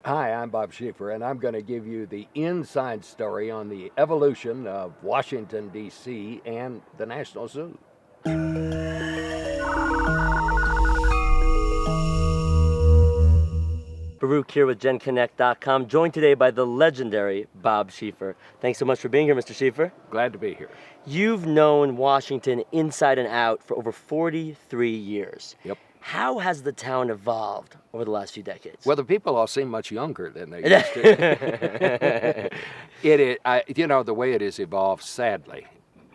Hi, I'm Bob Schieffer, and I'm going to give you the inside story on the evolution of Washington, D.C. and the National Zoo. Baruch here with genConnect.com, joined today by the legendary Bob Schieffer. Thanks so much for being here, Mr. Schieffer. Glad to be here. You've known Washington inside and out for over 43 years. Yep. How has the town evolved over the last few decades? Well, the people all seem much younger than they used to. The way it has evolved, sadly,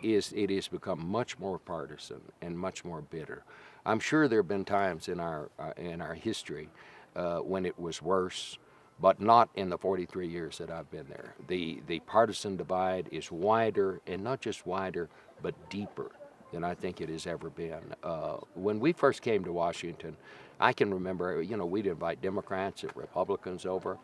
it has become much more partisan and much more bitter. I'm sure there have been times in our history when it was worse, but not in the 43 years that I've been there. The partisan divide is wider, and not just wider, but deeper than I think it has ever been. When we first came to Washington, I can remember, we'd invite Democrats and Republicans over.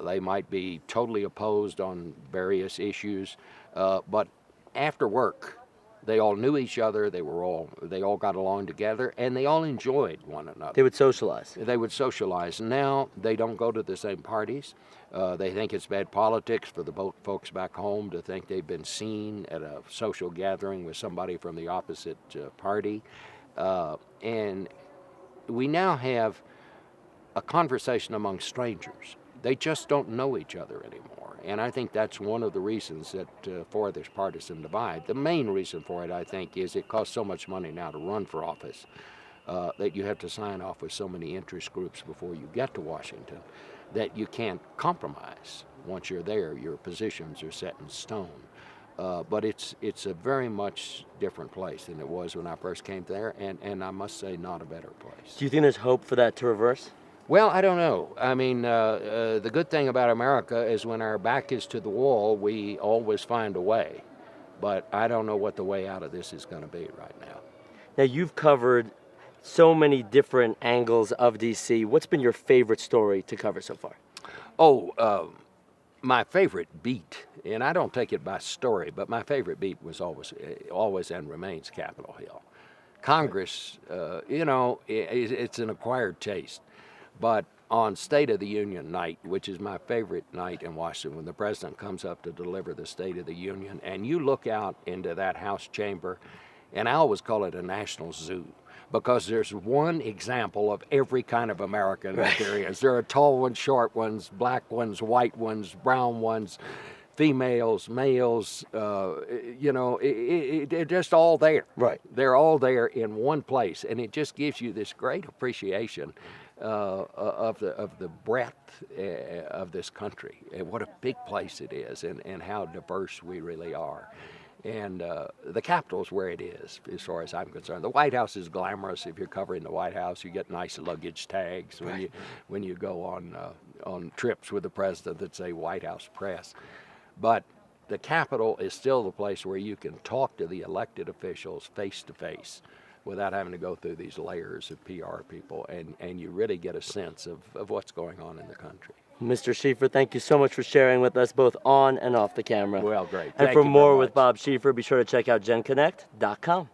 They might be totally opposed on various issues, but after work, they all knew each other. They all got along together, and they all enjoyed one another. They would socialize. They would socialize. Now they don't go to the same parties. They think it's bad politics for the folks back home to think they've been seen at a social gathering with somebody from the opposite party. And we now have a conversation among strangers. They just don't know each other anymore. And I think that's one of the reasons that for this partisan divide. The main reason for it, I think, is it costs so much money now to run for office that you have to sign off with so many interest groups before you get to Washington that you can't compromise. Once you're there, your positions are set in stone. But it's a very much different place than it was when I first came there, and I must say, not a better place. Do you think there's hope for that to reverse? Well, I don't know. I mean, the good thing about America is when our back is to the wall, we always find a way. But I don't know what the way out of this is going to be right now. Now, you've covered so many different angles of D.C. What's been your favorite story to cover so far? My favorite beat, and I don't take it by story, but my favorite beat was always and remains Capitol Hill. Congress, it's an acquired taste. But on State of the Union night, which is my favorite night in Washington, when the president comes up to deliver the State of the Union, and you look out into that House chamber, and I always call it a national zoo, because there's one example of every kind of American that there is. There are tall ones, short ones, black ones, white ones, brown ones, females, males, they're just all there. Right. They're all there in one place, and it just gives you this great appreciation of the breadth of this country, and what a big place it is, and how diverse we really are. And the Capitol's where it is, as far as I'm concerned. The White House is glamorous. If you're covering the White House, you get nice luggage tags when you go on trips with the president that say White House Press. But the Capitol is still the place where you can talk to the elected officials face to face without having to go through these layers of PR people, and you really get a sense of what's going on in the country. Mr. Schieffer, thank you so much for sharing with us both on and off the camera. Well, great. And Thank for you more very with much. Bob Schieffer, be sure to check out genConnect.com.